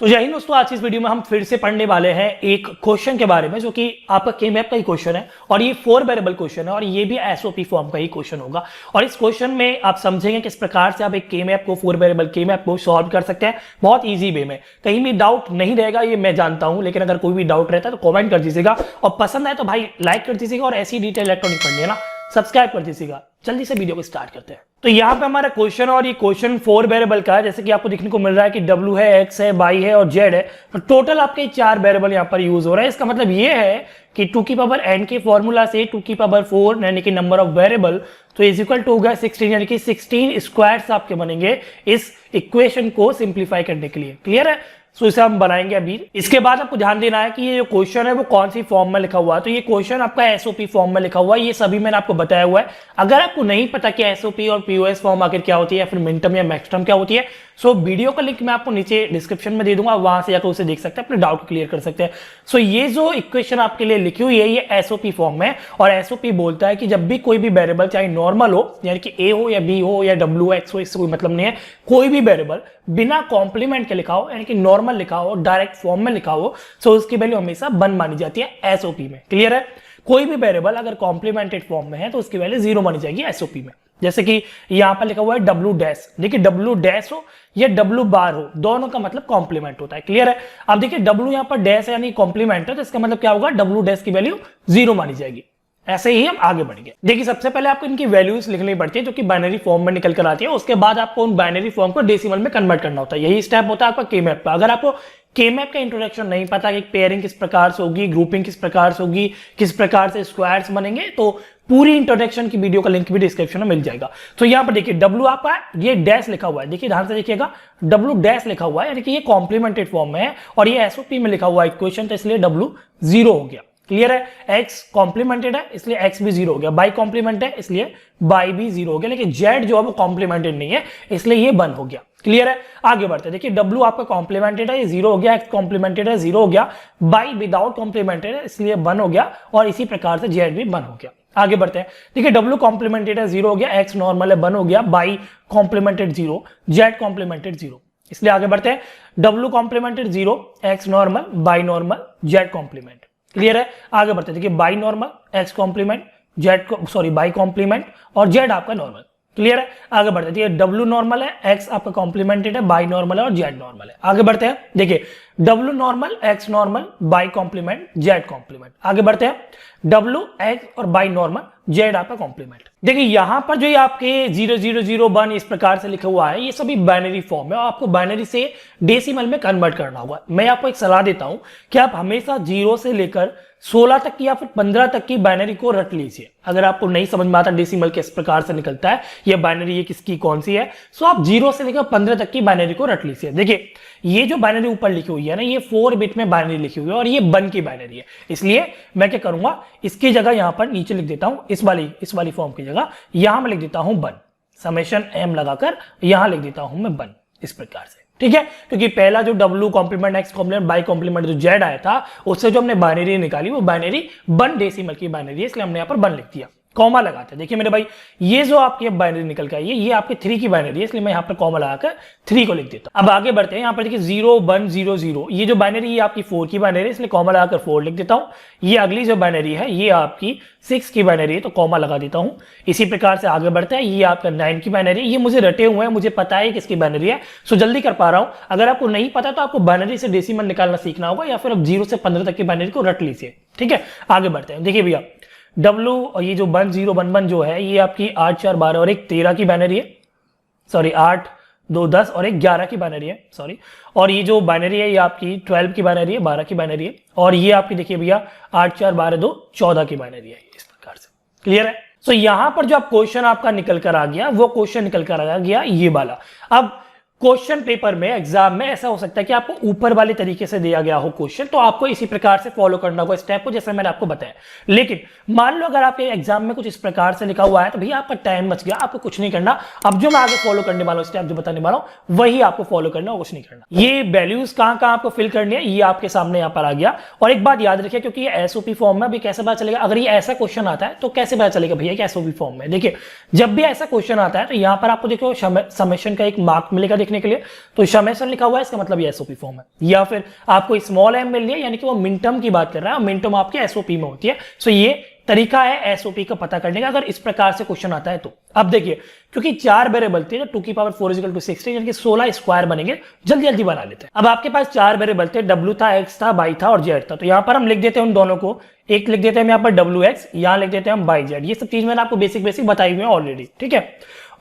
तो जय हिंद दोस्तों, आज इस वीडियो में हम फिर से पढ़ने वाले हैं एक क्वेश्चन के बारे में जो कि आपका के मैप का ही क्वेश्चन है और ये 4 वेरिएबल क्वेश्चन है और ये भी एसओपी फॉर्म का ही क्वेश्चन होगा। और इस क्वेश्चन में आप समझेंगे किस प्रकार से आप एक के मैप को 4 वेरिएबल के मैप को सॉल्व कर सकते हैं बहुत ईजी वे में। कहीं भी डाउट नहीं रहेगा ये मैं जानता हूं, लेकिन अगर कोई भी डाउट रहता है तो कॉमेंट कर दीजिएगा और पसंद आए तो भाई लाइक कर दीजिएगा और ऐसी डिटेल इलेक्ट्रॉनिक पढ़नी है ना सब्सक्राइब कर दीजिएगा। जल्दी से वीडियो को स्टार्ट करते हैं। तो यहाँ पे हमारा क्वेश्चन और ये क्वेश्चन 4 वेरिएबल का है, जैसे कि आपको देखने को मिल रहा है कि W है, X है, Y है और Z है। तो टोटल आपके 4 वेरिएबल यहाँ पर यूज हो रहा है। इसका मतलब ये है कि 2 की पावर n के फॉर्मूला से 2 की पावर 4 यानी कि नंबर ऑफ वेरिएबल तो इज इक्वल टू होगा 16 यानी कि 16 स्क्वायर्स आपके बनेंगे इस इक्वेशन को सिंप्लीफाई करने के लिए। क्लियर है? सो इसे हम बनाएंगे अभी। इसके बाद आपको ध्यान देना है कि ये जो क्वेश्चन है वो कौन सी फॉर्म में लिखा हुआ है। तो ये क्वेश्चन आपका एसओपी फॉर्म में लिखा हुआ है, ये सभी मैंने आपको बताया हुआ है। अगर आपको नहीं पता कि एसओपी और पीओएस फॉर्म आखिर क्या होती है या फिर मिनटर्म या मैक्सटर्म क्या होती है, सो वीडियो का लिंक मैं आपको नीचे डिस्क्रिप्शन में दे दूंगा, वहां से जाकर उसे देख सकते हैं, अपने डाउट क्लियर कर सकते हैं। सो ये जो इक्वेशन आपके लिए लिखी हुई है ये एसओपी फॉर्म में, और एसओपी बोलता है कि जब भी कोई भी वेरिएबल चाहे नॉर्मल हो यानी कि ए हो या बी हो या डब्ल्यू एक्स हो, इससे कोई मतलब नहीं है, कोई भी वेरिएबल बिना कॉम्प्लीमेंट के लिखा हो यानी कि नॉर्मल लिखा हो, डायरेक्ट फॉर्म में लिखा हो, सो उसकी वैल्यू हमेशा 1 मानी जाती है एसओपी में। क्लियर है? कोई भी वेरिएबल अगर कॉम्प्लीमेंटेड फॉर्म में है तो उसकी वैल्यू 0 मानी जाएगी एसओपी में। जैसे कि यहां पर लिखा हुआ है डब्ल्यू डैश, देखिए डब्ल्यू डैश हो या डब्ल्यू बार हो, दोनों का मतलब कॉम्प्लीमेंट होता है। क्लियर है? अब देखिए डब्ल्यू यहां पर डैश यानी कॉम्प्लीमेंट है तो इसका मतलब क्या होगा, डब्ल्यू डैश की वैल्यू 0 मानी जाएगी। ऐसे ही हम आगे बढ़ेंगे। देखिए सबसे पहले आपको इनकी वैल्यूज लिखनी पड़ती है जो कि बाइनरी फॉर्म में निकल कर आती है, उसके बाद आपको उन बाइनरी फॉर्म को डेसिमल में कन्वर्ट करना होता है। यही स्टेप होता है आपका के मैप का। अगर आपको के मैप का इंट्रोडक्शन नहीं पता कि पेयरिंग किस प्रकार से होगी, ग्रुपिंग किस प्रकार से होगी, किस प्रकार से स्क्वायर्स बनेंगे, तो पूरी इंट्रोडक्शन की वीडियो का लिंक भी डिस्क्रिप्शन में मिल जाएगा। तो यहाँ पर देखिए डब्ल्यू आपका ये डैश लिखा हुआ है, देखिए ध्यान से देखिएगा डब्ल्यू डैश लिखा हुआ है यानी कि ये कॉम्प्लीमेंटेड फॉर्म में है और ये एसओपी में लिखा हुआ है इक्वेशन, तो इसलिए डब्ल्यू 0 हो गया। क्लियर है? x कॉम्प्लीमेंटेड है इसलिए x भी 0 हो गया, y कॉम्प्लीमेंट है इसलिए y भी 0 हो गया, लेकिन z जो है वो कॉम्प्लीमेंटेड नहीं है इसलिए ये 1 हो गया। क्लियर है? आगे बढ़ते हैं। देखिए w आपका कॉम्प्लीमेंटेड है, ये 0 हो गया, x कॉम्प्लीमेंटेड है 0 हो गया, y विदाउट कॉम्प्लीमेंटेड है इसलिए 1 हो गया और इसी प्रकार से z भी 1 हो गया। आगे बढ़ते हैं। देखिए w कॉम्प्लीमेंटेड है 0 हो गया, x नॉर्मल है 1 हो गया, y कॉम्प्लीमेंटेड 0, z कॉम्प्लीमेंटेड 0, इसलिए आगे बढ़ते हैं। w complemented 0, x normal, y normal, z complement. Clear है? आगे बढ़ते हैं। देखिए Y normal, X complement, Y complement और जेड आपका नॉर्मल। क्लियर है? आगे बढ़ते हैं। देखिए डब्ल्यू नॉर्मल है, एक्स आपका कॉम्प्लीमेंटेड है, बाई नॉर्मल है और जेड नॉर्मल है। आगे बढ़ते हैं। देखिए W normal, X normal, Y complement, Z complement. आगे बढ़ते हैं। डब्ल्यू, एक्स और बाई नॉर्मल, जेड आपका कॉम्प्लीमेंट। देखिए यहां पर जो ये आपके 0001 इस प्रकार से लिखा हुआ है ये सभी बाइनरी फॉर्म है और आपको बाइनरी से डेसिमल में कन्वर्ट करना होगा। मैं आपको एक सलाह देता हूं कि आप हमेशा 0 से लेकर 16 तक की या फिर 15 तक की बाइनरी को रट लीजिए। अगर आपको नहीं समझ में आता डेसिमल किस प्रकार से निकलता है, ये बाइनरी ये किसकी कौन सी है, सो आप 0 से लेकर 15 तक की बाइनरी को रट लीजिए। देखिए ये जो बाइनरी ऊपर लिखी हुई है ना, ये 4 बिट में बाइनरी लिखी हुई है और ये 1 की बाइनरी है, इसलिए मैं क्या करूंगा, इसकी जगह यहां पर नीचे लिख देता हूं, इस वाली फॉर्म की जगह यहां मैं लिख देता हूं 1, समेशन m लगाकर यहां लिख देता हूं मैं 1 इस प्रकार से। ठीक है? क्योंकि पहला जो W complement, X complement, Y complement जो Z आया था उससे जो हमने बाइनरी निकाली वो बाइनरी 1 डेसिमल की बाइनरी है, इसलिए हमने यहां पर 1 लिख दिया। कॉमा लगाते हैं। देखिए मेरे भाई ये जो आपकी बाइनरी निकल के आई है ये आपके 3 की बाइनरी है, इसलिए मैं यहाँ पर कॉमा लगाकर 3 को लिख देता हूं। अब आगे बढ़ते हैं। यहाँ पर देखिए 0 1 0 0 ये जो बाइनरी ये आपकी 4 की बाइनरी है, इसलिए कॉमा लगाकर 4 लिख देता हूं। ये अगली जो बाइनरी है ये आपकी 6 की बाइनरी है तो कॉमा लगा देता हूं। इसी प्रकार से आगे बढ़ते हैं। ये आपका 9 की बाइनरी है, ये मुझे रटे हुए हैं, मुझे पता है किसकी बाइनरी है, सो जल्दी कर पा रहा हूं। अगर आपको नहीं पता तो आपको बाइनरी से डेसिमल निकालना सीखना होगा या फिर आप 0 से 15 तक की बाइनरी को रट लीजिए। ठीक है? आगे बढ़ते हैं। देखिए भैया W और ये जो 1011 जो है ये आपकी 8 4 12 और एक 13 की बाइनरी है, सॉरी 8 2 10 और एक 11 की बाइनरी है, सॉरी। और ये जो बाइनरी है ये आपकी 12 की बाइनरी है, 12 की बाइनरी है और ये आपकी देखिए भैया 8 4 12 2 14 की बाइनरी है, इस प्रकार से। क्लियर है? सो यहां पर जो आप क्वेश्चन आपका निकल कर आ गया वो क्वेश्चन निकल कर आ गया ये वाला। अब क्वेश्चन पेपर में एग्जाम में ऐसा हो सकता है कि आपको ऊपर वाले तरीके से दिया गया हो क्वेश्चन, तो आपको इसी प्रकार से फॉलो करना होगा स्टेप को जैसे मैंने आपको बताया। लेकिन मान लो अगर आपके एग्जाम में कुछ इस प्रकार से लिखा हुआ है तो भैया आपका टाइम बच गया, आपको कुछ नहीं करना। अब जो मैं आगे फॉलो करने वाला हूं स्टेप जो बताने वाला हूं वही आपको फॉलो करना और कुछ नहीं करना। ये वैल्यूज कहां कहां आपको फिल करनी है ये आपके सामने यहां पर आ गया। और एक बात याद रखिए क्योंकि ये एसओपी फॉर्म में अभी कैसे पता चलेगा, अगर ये ऐसा क्वेश्चन आता है तो कैसे पता चलेगा भैया एसओपी फॉर्म में। देखिए जब भी ऐसा क्वेश्चन आता है तो यहां पर आपको देखो समेशन का एक मार्क मिलेगा देखने लिखने के लिए, तो समेशन लिखा हुआ है, इसका मतलब ये एसओपी फॉर्म है। या फिर आपको स्मॉल एम मिल लिया, यानी कि वो मिनटम की बात कर रहा है, मिनटम आपके एसओपी में होती है। सो ये तरीका है एसओपी का पता करने का, अगर इस प्रकार से क्वेश्चन आता है तो। अब देखिए, क्योंकि 4 वेरिएबल थे, 2 की पावर 4 = 16, यानी कि 16 स्क्वायर बनेंगे। जल्दी जल्दी बना लेते हैं। अब आपके पास 4 वेरिएबल थे, W था, X था, Y था और Z था। तो यहां पर हम लिख देते हैं उन दोनों को, एक लिख देते हैं यहाँ पर WX, यहां लिख देते हैं हम YZ। ये सब चीज मैंने आपको बेसिक बताई हुई है ऑलरेडी, ठीक है।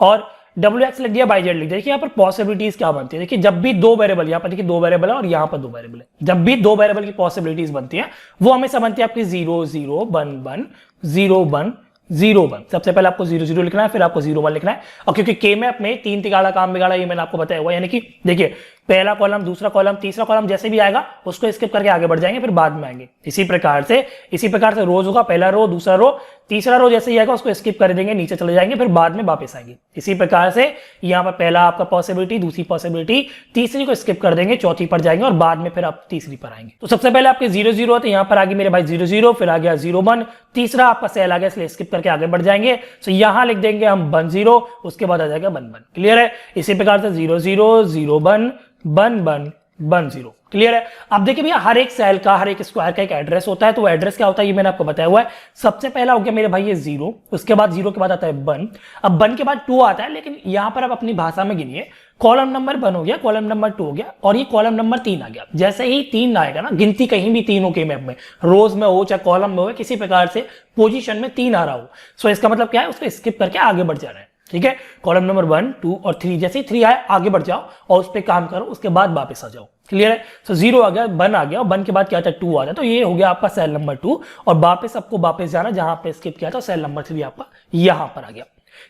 और WX लिख दिया, YZ लिख दिया। देखिए यहाँ पर पॉसिबिलिटीज क्या बनती है, देखिए जब भी 2 वेरिएबल, यहाँ पर देखिए 2 वेरिएबल है और यहाँ पर 2 वेरिएबल है, जब भी 2 वेरिएबल की पॉसिबिलिटीज बनती है वो हमेशा बनती है आपकी 0 0 1 1 0 1 0 1। सबसे पहले आपको 0 0 लिखना है, फिर आपको 0 1 लिखना है। और क्योंकि के मैप में 3 तिगाड़ा काम बिगाड़ा, ये मैंने आपको बताया हुआ, यानी कि देखिए पहला कॉलम, दूसरा कॉलम, तीसरा कॉलम जैसे भी आएगा उसको स्किप करके आगे बढ़ जाएंगे, फिर बाद में आएंगे। इसी प्रकार से रोज होगा, पहला रो, दूसरा रो, तीसरा रो जैसे ही आएगा उसको स्किप कर देंगे, नीचे चले जाएंगे, फिर बाद में वापस आएंगे। इसी प्रकार से यहाँ पर पहला आपका पॉसिबिलिटी, दूसरी पॉसिबिलिटी, तीसरी को स्किप कर देंगे, चौथी पर जाएंगे और बाद में फिर आप तीसरी पर आएंगे। तो सबसे पहले आपके 0 0 है, यहाँ पर आगे मेरे भाई 0 0, फिर आ गया 0 1, तीसरा आपका सेल आ गया, इसलिए स्किप करके आगे बढ़ जाएंगे। तो यहाँ लिख देंगे हम 1 0, उसके बाद आ जाएगा 1 1। क्लियर है। इसी प्रकार से 0 0 0 1 1 1 1 0। क्लियर है। अब देखिए भैया, हर एक सेल का, हर एक स्क्वायर का एक एड्रेस होता है। तो एड्रेस क्या होता है ये मैंने आपको बताया हुआ है। सबसे पहला हो गया मेरे भाई ये 0, उसके बाद 0 के बाद आता है 1, अब 1 के बाद 2 आता है, लेकिन यहां पर आप अपनी भाषा में गिनिए, कॉलम नंबर 1 हो गया, कॉलम नंबर 2 हो गया और ये कॉलम नंबर 3 आ गया। जैसे ही 3 आएगा ना, गिनती कहीं भी 3 हो के मैप में, रोज में हो चाहे कॉलम में हो, किसी प्रकार से पोजीशन में 3 आ रहा हो, सो इसका मतलब क्या है, उसको स्किप करके आगे बढ़ जाना है। ठीक है, कॉलम नंबर 1 2 और 3, जैसे ही 3 आए आगे बढ़ जाओ और उस पर काम करो, उसके बाद वापस आ जाओ। क्लियर है। तो 0 आ गया, 1 आ गया, 1 के बाद क्या आता है 2 आ जाए, तो ये हो गया आपका सेल नंबर 2 और वापस आपको वापस जाना जहां पे स्किप किया था, सेल नंबर 3 आपका यहां पर आ गया।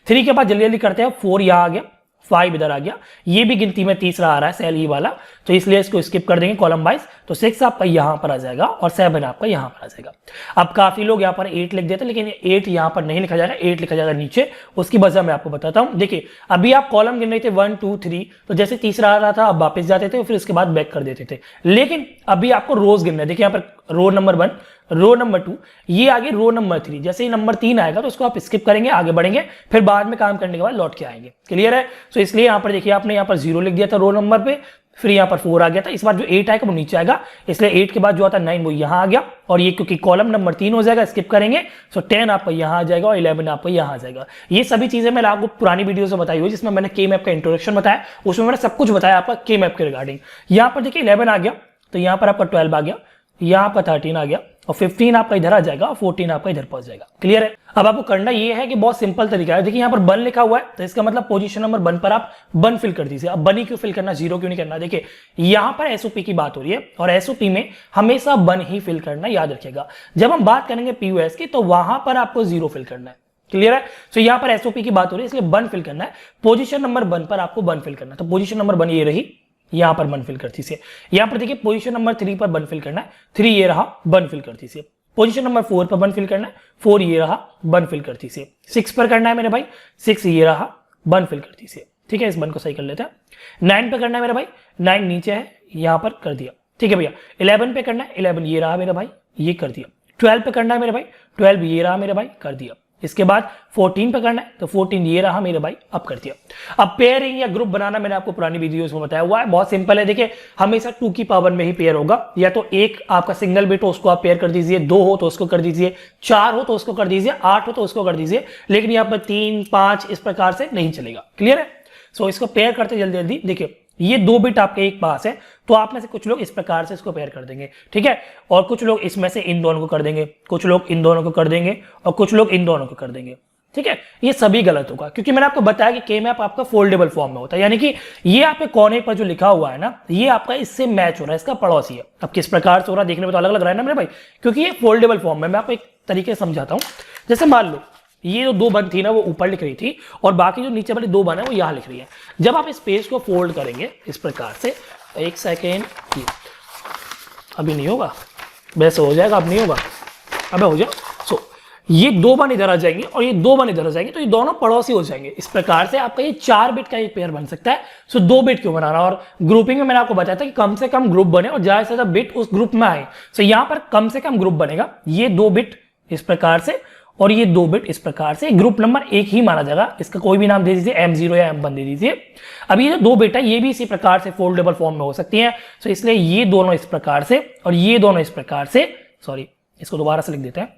3 के बाद जल्दी जल्दी करते हैं, 4 यहां आ गया, 5 इधर आ गया, ये भी गिनती में तीसरा आ रहा है सेल ये वाला, तो इसलिए इसको स्किप कर देंगे कॉलम वाइज। तो 6 आपका यहां पर आ जाएगा और 7 आपका यहां पर आ जाएगा। अब काफी लोग यहां पर 8 लिख देते हैं, लेकिन 8 यहां पर नहीं लिखा जाएगा, 8 लिखा जाएगा नीचे। उसकी वजह मैं आपको बताता हूं। देखिए अभी आप कॉलम गिन रहे थे 1 2 3, तो जैसे तीसरा आ रहा था आप वापस जाते थे, फिर उसके बाद बैक कर देते थे। लेकिन अभी आपको रोज गिनना है। देखिए यहाँ पर रो नंबर 1, रो नंबर 2, ये आगे रो नंबर 3, जैसे ही नंबर 3 आएगा तो उसको आप स्किप करेंगे, आगे बढ़ेंगे, फिर बाद में काम करने के बाद लौट के आएंगे। क्लियर है। तो इसलिए यहाँ पर देखिए आपने यहाँ पर 0 लिख दिया था रो नंबर पे, फिर यहाँ पर 4 आ गया था, इस बार जो 8 आएगा वो नीचे आएगा, इसलिए 8 के बाद जो आता है 9 वो यहाँ आ गया, और ये क्योंकि कॉलम नंबर 3 हो जाएगा स्किप करेंगे, तो 10 आपका यहाँ आ जाएगा और 11 आपका यहाँ आ जाएगा। ये सभी चीजें मैंने आपको पुरानी वीडियो से बताई हुई, जिसमें मैंने के मैप का इंट्रोडक्शन बताया, उसमें मैंने सब कुछ बताया आपका के मैप के रिगार्डिंग। यहाँ पर देखिए 11 आ गया, तो यहाँ पर आपका 12 आ गया, यहाँ पर 13 आ गया और 15 आपका इधर आ जाएगा और 14 आपका इधर पहुंच जाएगा। क्लियर है। अब आपको करना ये है कि बहुत सिंपल तरीका है। देखिए यहाँ पर 1 लिखा हुआ है, तो इसका मतलब पोजीशन नंबर 1 पर आप 1 फिल कर दीजिए। अब 1 ही क्यों फिल करना, 0 क्यों नहीं करना। देखिए यहाँ पर एसओपी की बात हो रही है और एसओपी में हमेशा 1 ही फिल करना, याद रखिएगा। जब हम बात करेंगे पीयूएस की तो वहां पर आपको 0 फिल करना है। क्लियर है। तो यहाँ पर एसओपी की बात हो रही है, इसलिए 1 फिल करना है। पोजीशन नंबर 1 पर आपको 1 फिल करना है। तो पोजीशन नंबर 1 ये रही, यहां पर 1 फिल कर दीजिए। यहां पर देखिए पोजीशन नंबर 3 पर 1 फिल करना है, 3 ये रहा, 1 फिल कर दीजिए। पोजीशन नंबर 4 पर 1 फिल करना है, 4 ये रहा, 1 फिल कर दीजिए। 6 पर करना है मेरे भाई, 6 ये रहा, 1 फिल कर दीजिए। ठीक है, इस 1 को सही कर लेते हैं। 9 पे करना है मेरे भाई, 9 नीचे है, यहां पर कर दिया। ठीक है भैया। 11 पे करना है, 11 ये रहा मेरे भाई, ये कर दिया। 12 पे करना है मेरे भाई, 12 ये रहा मेरे भाई, कर दिया। इसके बाद 14 पे करना है, तो 14 ये रहा मेरे भाई, अब कर दिया। अब पेयरिंग या ग्रुप बनाना मैंने आपको पुरानी वीडियोस में बताया हुआ है, बहुत सिंपल है। देखिए हमेशा 2 की पावर में ही पेयर होगा, या तो एक आपका सिंगल बिट हो उसको आप पेयर कर दीजिए, 2 हो तो उसको कर दीजिए, 4 हो तो उसको कर दीजिए, 8 हो तो उसको कर दीजिए, लेकिन यहाँ पर 3 5 इस प्रकार से नहीं चलेगा। क्लियर है। सो इसको पेयर करते जल्दी जल्दी। देखिए ये 2 बिट आपके एक पास है, तो आप में से कुछ लोग इस प्रकार से इसको पेयर कर देंगे। ठीक है, और कुछ लोग इसमें से इन दोनों को कर देंगे, कुछ लोग इन दोनों को कर देंगे और कुछ लोग इन दोनों को कर देंगे। ठीक है, ये सभी गलत होगा, क्योंकि मैंने आपको बताया कि के मैप आपका फोल्डेबल फॉर्म में होता है, यानी कि ये आपके कोने पर जो लिखा हुआ है ना, ये आपका इससे मैच हो रहा है, इसका पड़ोसी है। अब किस प्रकार से हो रहा है देखने में तो अलग लग रहा है ना मेरे भाई, क्योंकि ये फोल्डेबल फॉर्म में। मैं आपको एक तरीके से समझाता हूं। जैसे मान लो ये जो 2 बन थी ना वो ऊपर लिख रही थी और बाकी जो नीचे वाली 2 बन है वो यहां लिख रही है। जब आप इस पेज को फोल्ड करेंगे इस प्रकार से, एक सेकेंड, अभी नहीं होगा, वैसे हो जाएगा, अब नहीं होगा, अबे हो जाए। सो ये 2 बन इधर आ जाएंगे और ये 2 बन इधर आ जाएंगे, तो ये दोनों पड़ोसी हो जाएंगे। इस प्रकार से आपका ये 4 बिट का एक पेयर बन सकता है। सो 2 बिट क्यों बनाना। और ग्रुपिंग में मैंने आपको बताया था कि कम से कम ग्रुप बने और ज्यादा से ज्यादा बिट उस ग्रुप में आए। सो यहां पर कम से कम ग्रुप बनेगा, ये 2 बिट इस प्रकार से और ये 2 बिट इस प्रकार से। ग्रुप नंबर एक ही माना जाएगा, इसका कोई भी नाम दे दीजिए, M0 या M1 दे दीजिए। अब ये जो 2 बिट है ये भी इसी प्रकार से फोल्डेबल फॉर्म में हो सकती है, तो इसलिए ये दोनों इस प्रकार से और ये दोनों इस प्रकार से, सॉरी इसको दोबारा से लिख देते हैं,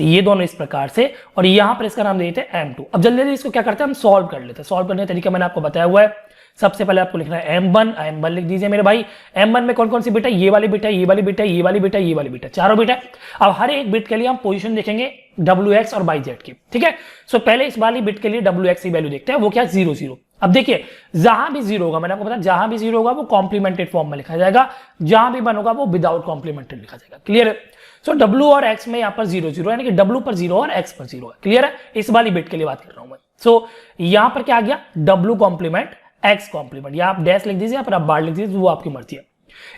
ये दोनों इस प्रकार से और यहां पर इसका नाम दे देते हैं M2। अब जल्दी जल्दी इसको क्या करते हैं, हम सॉल्व कर लेते हैं। सॉल्व करने का तरीका मैंने आपको बताया हुआ है। सबसे पहले आपको लिखना है M1 लिख दीजिए मेरे भाई। M1 में कौन कौन सी बिट है, ये वाली बिट है, ये वाली बिट है, ये वाली बिट है, ये वाली बिट है, चारों बिट है। अब हर एक बिट के लिए हम पोजीशन देखेंगे WX और YZ की, ठीक है। सो पहले इस वाली बिट के लिए WX की वैल्यू देखते हैं, वो क्या है 0 0। अब देखिए जहां भी 0 होगा, मैंने आपको बताया जहां भी 0 होगा वो कॉम्प्लीमेंटेड फॉर्म में लिखा जाएगा, जहां भी 1 होगा वो विदाउट कॉम्प्लीमेंटेड लिखा जाएगा। क्लियर है। सो W और X में यहाँ पर 0 0 यानी कि W पर 0 और X पर 0 है। क्लियर है, इस वाली बिट के लिए बात कर रहा हूं मैं। सो यहां पर क्या आ गया, W कॉम्प्लीमेंट X कॉम्प्लीमेंट, या आप डैश लिख दीजिए या फिर आप बार लिख दीजिए, वो आपकी मर्जी है।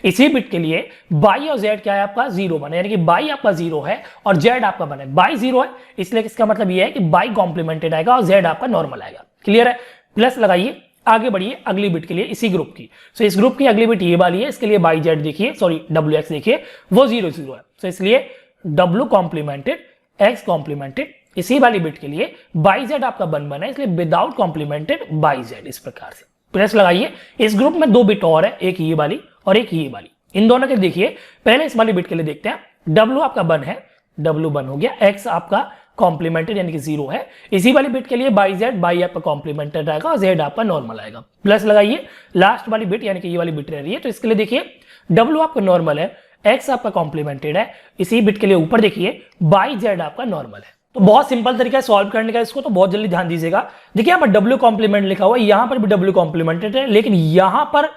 इसी बिट के लिए बाई और Z क्या है आपका 0 बने, यानी कि बाई आपका 0 है और Z आपका बने। बाई 0 है इसलिए इसका मतलब ये है कि बाई कॉम्प्लीमेंटेड आएगा और Z आपका नॉर्मल आएगा। क्लियर है, प्लस लगाइए, आगे बढ़िए अगली बिट के लिए इसी ग्रुप की। सो इस ग्रुप की अगली बिट ये वाली है, इसके लिए बाई Z देखिए, सॉरी WX देखिए, वो 0 0 है। सो इसलिए W कॉम्प्लीमेंटेड X कॉम्प्लीमेंटेड, इसी वाली बिट के लिए बाई Z आपका 1 बना है, इसलिए विदाउट कॉम्प्लीमेंटेड बाई Z। इस प्रकार से प्लस लगाइए। इस ग्रुप में 2 बिट और है, एक ये वाली और एक ये वाली। इन दोनों के देखिए, पहले इस वाली बिट के लिए देखते हैं। W आपका 1 है, W 1 हो गया। X आपका कॉम्प्लीमेंटेड यानी कि 0 है। इसी वाली बिट के लिए बाई Z, बाई आपका कॉम्प्लीमेंटेड आएगा और Z आपका नॉर्मल आएगा। प्लस लगाइए लास्ट वाली बिट यानी कि ये वाली बिट रह रही है, तो इसके लिए देखिए W आपका नॉर्मल है, X आपका कॉम्प्लीमेंटेड है। इसी बिट के लिए ऊपर देखिए बाई Z आपका नॉर्मल है। तो बहुत सिंपल तरीका है सॉल्व करने का इसको, तो बहुत जल्दी ध्यान दीजिएगा। देखिए यहाँ पर W कॉम्प्लीमेंट लिखा हुआ है, यहां पर भी W कॉम्प्लीमेंटेड है, लेकिन यहां पर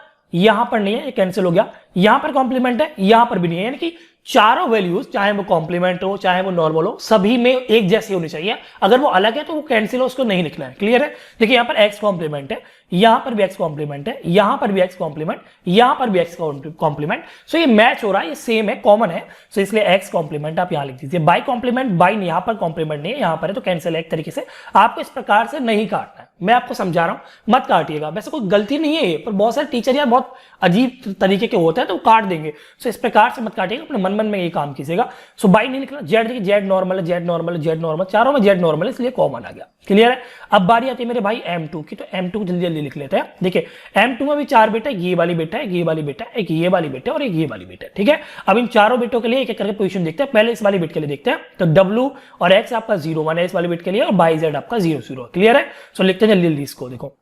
नहीं है, ये कैंसिल हो गया। यहां पर कॉम्प्लीमेंट है, यहां पर भी नहीं है, यानी कि चारों वैल्यूज चाहे वो कॉम्प्लीमेंट हो चाहे वो नॉर्मल हो, सभी में एक जैसी होनी चाहिए। अगर वो अलग है तो वो कैंसिल हो, उसको नहीं लिखना है। क्लियर है। देखिए यहाँ पर X कॉम्प्लीमेंट है, यहां पर भी X कॉम्प्लीमेंट है, यहां पर भी X कॉम्प्लीमेंट, यहां पर भी X कॉम्प्लीमेंट। सो ये मैच हो रहा है, ये सेम है, कॉमन है। सो इसलिए X कॉम्प्लीमेंट आप यहां लिख दीजिए। बाई कॉम्प्लीमेंट, बाई यहां पर कॉम्प्लीमेंट नहीं है, यहां पर है तो कैंसिल है। एक तरीके से आपको इस प्रकार से नहीं काटना है, मैं आपको समझा रहा हूं, मत काटिएगा। वैसे कोई गलती नहीं है ये, पर बहुत सारे टीचर यार बहुत अजीब तरीके के होते हैं तो काट देंगे। सो इस प्रकार से मत काटिएगा, अपने मन में ये काम कीजिएगा। सो बाई नहीं लिखना। Z देखिए, Z नॉर्मल है, Z नॉर्मल है, Z नॉर्मल, चारों में Z नॉर्मल है, इसलिए कॉमन आ गया। क्लियर है। अब बारी आती है मेरे भाई M2 की, तो M2 को जल्दी जल्दी लिख लेते हैं। देखिए M2 में भी 4 बिट है, ये वाली बिट है, ये वाली बिट है, एक ये वाली बिट है और एक ये वाली बिट है। ठीक है। अब इन चारों बिटों के लिए एक एक करके पोजीशन देखते हैं। पहले इस वाली बिट के लिए देखते हैं, तो W और X आपका 0 1 है इस वाली बिट के लिए और बाई Z आपका 0 0। क्लियर है। सो लिखते हैं जल्दी जल्दी इसको। देखो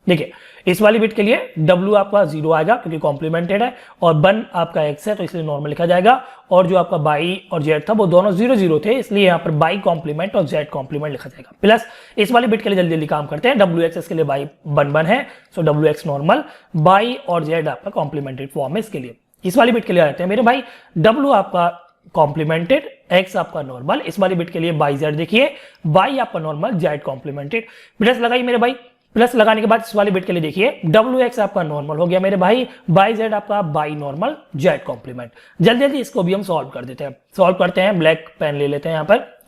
देखिए इस वाली बिट के लिए W आपका 0 आएगा क्योंकि कॉम्प्लीमेंटेड है, और 1 आपका X है तो इसलिए नॉर्मल लिखा जाएगा, और जो आपका बाई और Z था वो दोनों 0 0 थे, इसलिए यहाँ पर बाई कॉम्प्लीमेंट और Z कॉम्प्लीमेंट लिखा जाएगा। प्लस इस वाली बिट के लिए जल्दी जल्दी काम करते हैं। WX के लिए बाई 1 1 है, सो WX नॉर्मल, बाई और Z आपका कॉम्प्लीमेंटेड फॉर्म है इसके लिए। इस वाली बिट के लिए आते हैं मेरे भाई, W आपका कॉम्प्लीमेंटेड, X आपका नॉर्मल। इस वाली बिट के लिए बाई Z देखिए, बाई आपका नॉर्मल, Z कॉम्प्लीमेंटेड। प्लस लगाइए मेरे भाई। प्लस लगाने के बाद इस वाली बिट के लिए देखिए WX आपका नॉर्मल हो गया मेरे भाई, बाई Z आपका बाई नॉर्मल, Z कॉम्प्लीमेंट। जल्दी जल्दी इसको भी हम सॉल्व कर देते हैं। सॉल्व करते हैं, ब्लैक पेन ले लेते हैं।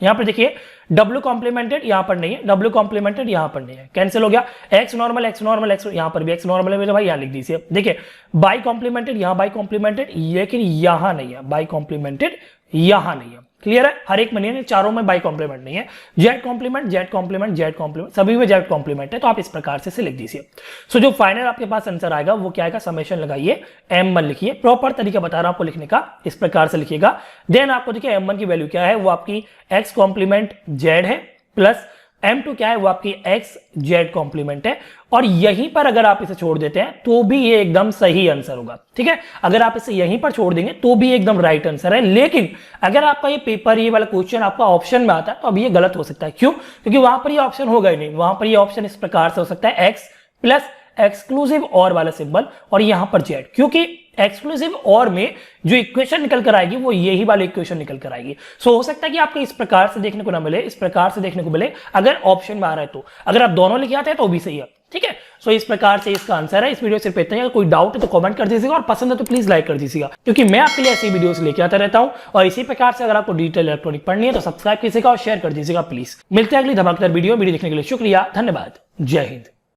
यहाँ पर देखिए W कॉम्प्लीमेंटेड यहाँ पर नहीं है, W कॉम्प्लीमेंटेड यहाँ पर नहीं है, कैंसिल हो गया। X normal, X normal, X यहाँ पर भी X नॉर्मल है मेरे भाई, यहाँ लिख दीजिए। देखिए बाई कॉम्प्लीमेंटेड, यहाँ बाई कॉम्प्लीमेंटेड, लेकिन यहाँ नहीं है बाई कॉम्प्लीमेंटेड, यहाँ नहीं है। क्लियर है। हर एक में नहीं है, चारों में बाई कॉम्प्लीमेंट नहीं है। Z complement, Z complement, Z complement, सभी में Z कॉम्प्लीमेंट है, तो आप इस प्रकार से लिख दीजिए। सो जो फाइनल आपके पास आंसर आएगा वो क्या आएगा, समेशन लगाइए, M1 लिखिए। प्रॉपर तरीका बता रहा हूं आपको लिखने का, इस प्रकार से लिखिएगा। देन आपको देखिए M1 की वैल्यू क्या है, वो आपकी X कॉम्प्लीमेंट Z है, प्लस M2 क्या है, वो आपकी X Z कॉम्प्लीमेंट है, और यहीं पर अगर आप इसे छोड़ देते हैं तो भी ये एकदम सही आंसर होगा। ठीक है। अगर आप इसे यहीं पर छोड़ देंगे तो भी एकदम राइट आंसर है, लेकिन अगर आपका ये पेपर, ये वाला क्वेश्चन आपका ऑप्शन में आता है तो अब ये गलत हो सकता है। क्यों? क्योंकि वहां पर ये ऑप्शन होगा ही नहीं, वहां पर ये ऑप्शन इस प्रकार से हो सकता है X प्लस एक्सक्लूसिव और वाला सिंबल और यहां पर Z, क्योंकि एक्सक्लूसिव और में जो इक्वेशन निकल कर आएगी वो यही वाली इक्वेशन निकल कर आएगी। सो हो सकता है कि आपको इस प्रकार से देखने को ना मिले, इस प्रकार से देखने को मिले अगर ऑप्शन में आ रहा है तो। अगर आप दोनों लिखे आते हैं तो भी सही है। ठीक है। सो इस प्रकार से इसका आंसर है। इस वीडियो सिर्फ इतना ही। अगर कोई डाउट है तो कमेंट कर दीजिएगा, और पसंद है तो प्लीज लाइक कर दीजिएगा, क्योंकि मैं आपके लिए ऐसी वीडियोस लेके आता रहता हूं। और इसी प्रकार से अगर आपको डिजिटल इलेक्ट्रॉनिक पढ़नी है तो सब्सक्राइब कीजिएगा और शेयर कर दीजिएगा प्लीज। मिलते हैं अगली धमाकेदार वीडियो देखने के लिए शुक्रिया, धन्यवाद, जय हिंद।